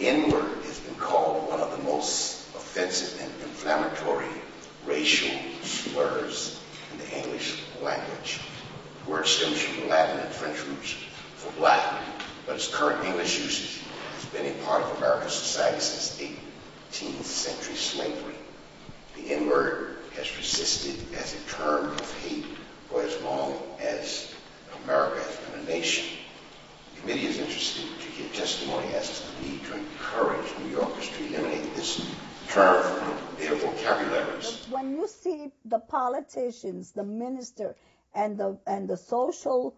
N-word has been called one of the most offensive and inflammatory racial slurs in the English language. The word stems from Latin and French roots for black, but its current English usage has been a part of American society since 18th century slavery. The N-word has persisted as a term of hate for as long as America has been a nation. The committee is interested to hear testimony as to the need to encourage New Yorkers to eliminate this term from their vocabularies. When you see the politicians, the minister, and the social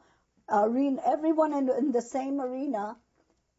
arena, everyone in the same arena,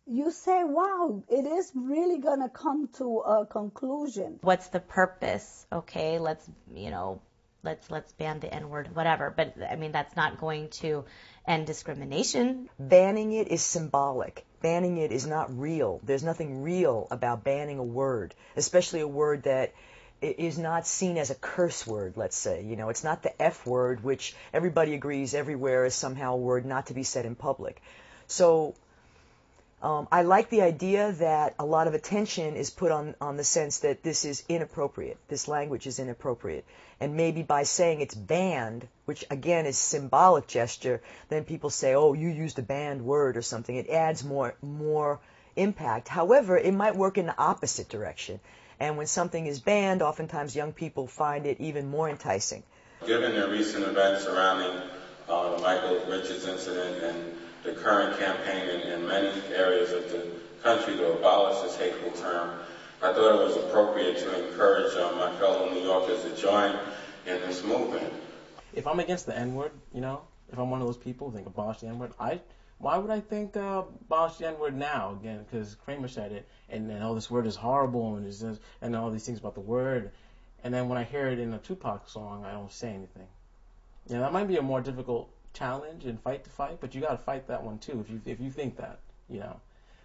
you say, wow, it is really going to come to a conclusion. What's the purpose? Okay, let's ban the N-word, whatever. But, I mean, that's not going to end discrimination. Banning it is symbolic. Banning it is not real. There's nothing real about banning a word, especially a word that is not seen as a curse word, let's say. You know, it's not the F word, which everybody agrees everywhere is somehow a word not to be said in public. So I like the idea that a lot of attention is put on the sense that this is inappropriate. This language is inappropriate. And maybe by saying it's banned, which again is symbolic gesture, then people say, oh, you used a banned word or something. It adds more impact. However, it might work in the opposite direction. And when something is banned, oftentimes young people find it even more enticing. Given the recent events surrounding the Michael Richards incident and the current campaign in many areas of the country to abolish this hateful term, I thought it was appropriate to encourage my fellow New Yorkers to join in this movement. If I'm against the N-word, you know, if I'm one of those people who think abolish the N-word, why would I think abolish the N-word now? Again, because Kramer said it, and then, oh, this word is horrible, and all these things about the word. And then when I hear it in a Tupac song, I don't say anything. Yeah, that might be a more difficult challenge and fight to fight, but you got to fight that one too if you think that, you know.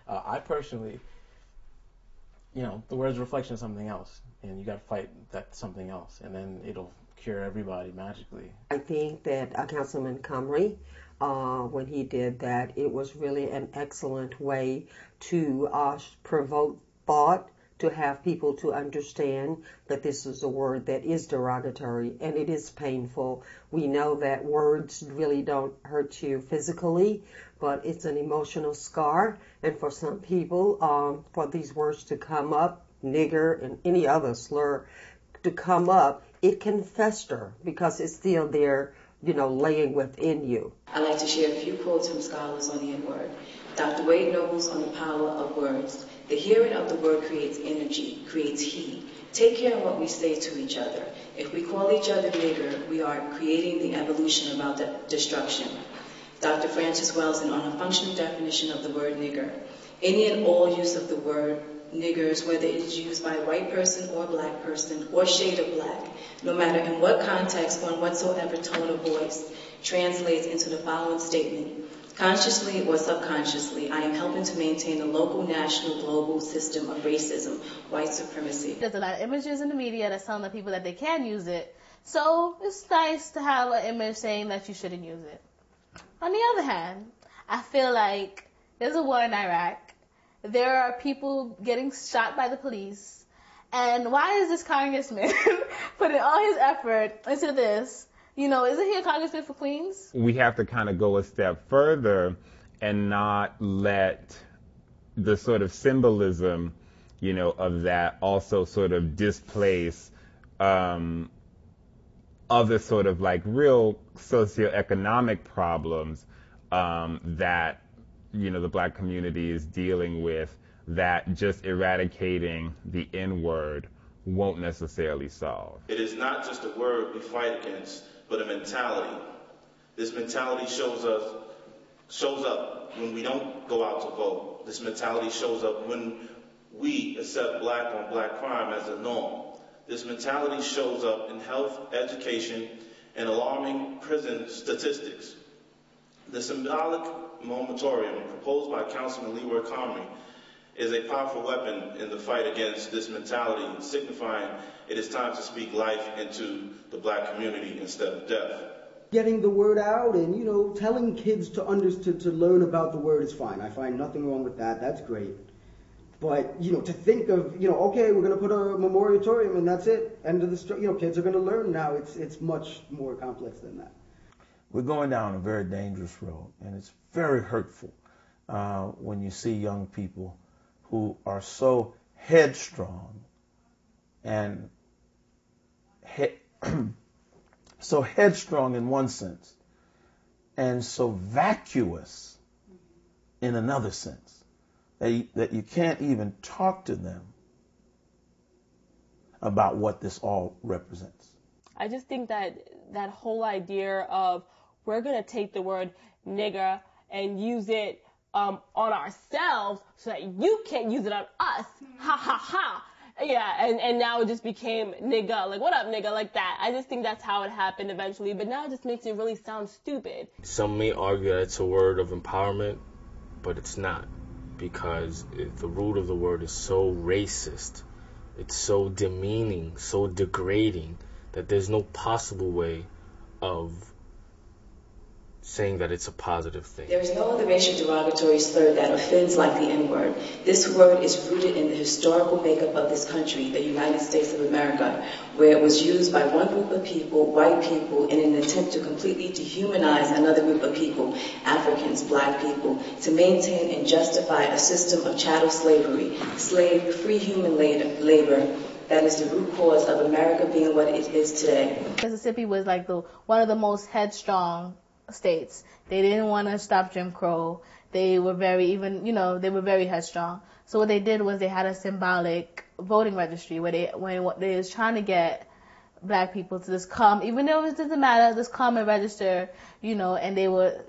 I personally, you know, the word's a reflection of something else, and you got to fight that something else, and then it'll cure everybody magically. I think that Councilman Comrie, when he did that, it was really an excellent way to provoke thought, to have people to understand that this is a word that is derogatory and it is painful. We know that words really don't hurt you physically, but it's an emotional scar. And for some people, for these words to come up, nigger and any other slur, to come up, it can fester because it's still there, you know, laying within you. I'd like to share a few quotes from scholars on the N-word. Dr. Wade Nobles on the power of words. The hearing of the word creates energy, creates heat. Take care of what we say to each other. If we call each other nigger, we are creating the evolution of our destruction. Dr. Francis Wellson on a functional definition of the word nigger. Any and all use of the word niggers, whether it is used by a white person or a black person or shade of black, no matter in what context or in whatsoever tone of voice, translates into the following statement. Consciously or subconsciously, I am helping to maintain a local, national, global system of racism, white supremacy. There's a lot of images in the media that's telling the people that they can use it. So it's nice to have an image saying that you shouldn't use it. On the other hand, I feel like there's a war in Iraq. There are people getting shot by the police. And why is this congressman putting all his effort into this? You know, isn't he a congressman for Queens? We have to kind of go a step further and not let the sort of symbolism, you know, of that also sort of displace other sort of like real socioeconomic problems that, you know, the black community is dealing with that just eradicating the N-word won't necessarily solve. It is not just a word we fight against, but a mentality. This mentality shows up when we don't go out to vote. This mentality shows up when we accept black on black crime as a norm. This mentality shows up in health, education, and alarming prison statistics. The symbolic moratorium proposed by Councilman Leroy Comrie is a powerful weapon in the fight against this mentality, signifying it is time to speak life into the black community instead of death. Getting the word out and, you know, telling kids to learn about the word is fine. I find nothing wrong with that. That's great. But, to think of, okay, we're going to put a memoriatorium and that's it. End of the story. Kids are going to learn now. It's much more complex than that. We're going down a very dangerous road, and it's very hurtful when you see young people who are so headstrong and so headstrong in one sense and so vacuous in another sense that you can't even talk to them about what this all represents. I just think that whole idea of we're going to take the word nigger and use it on ourselves so that you can't use it on us. Ha ha ha. Yeah, and now it just became nigga. Like, what up, nigga? Like that. I just think that's how it happened eventually, but now it just makes it really sound stupid. Some may argue that it's a word of empowerment, but it's not, because the root of the word is so racist, it's so demeaning, so degrading, that there's no possible way of saying that it's a positive thing. There is no other racial derogatory slur that offends like the N-word. This word is rooted in the historical makeup of this country, the United States of America, where it was used by one group of people, white people, in an attempt to completely dehumanize another group of people, Africans, black people, to maintain and justify a system of chattel slavery, free human labor, that is the root cause of America being what it is today. Mississippi was like one of the most headstrong states. They didn't want to stop Jim Crow. They were they were very headstrong. So what they did was they had a symbolic voting registry where they was trying to get black people to just come, even though it doesn't matter, just come and register, and they were,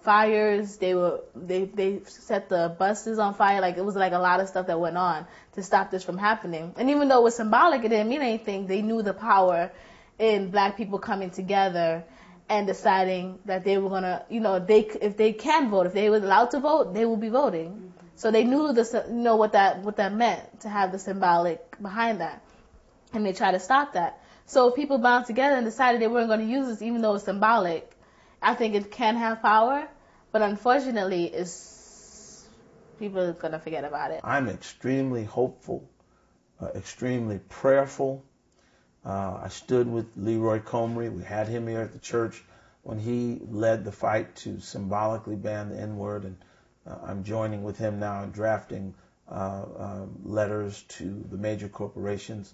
fires, they set the buses on fire, like it was like a lot of stuff that went on to stop this from happening. And even though it was symbolic, it didn't mean anything. They knew the power in black people coming together and deciding that they were gonna, if they can vote, if they were allowed to vote, they will be voting. Mm-hmm. So they knew what that meant to have the symbolic behind that, and they tried to stop that. So people bound together and decided they weren't going to use this, even though it's symbolic. I think it can have power, but unfortunately, people are going to forget about it. I'm extremely hopeful, extremely prayerful. I stood with Leroy Comrie. We had him here at the church when he led the fight to symbolically ban the N-word, and I'm joining with him now in drafting letters to the major corporations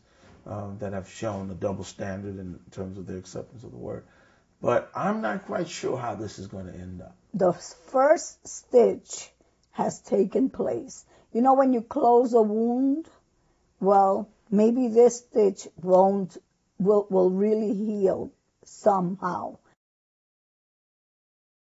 that have shown a double standard in terms of their acceptance of the word. But I'm not quite sure how this is going to end up. The first stitch has taken place. When you close a wound, well, maybe this stitch will really heal somehow.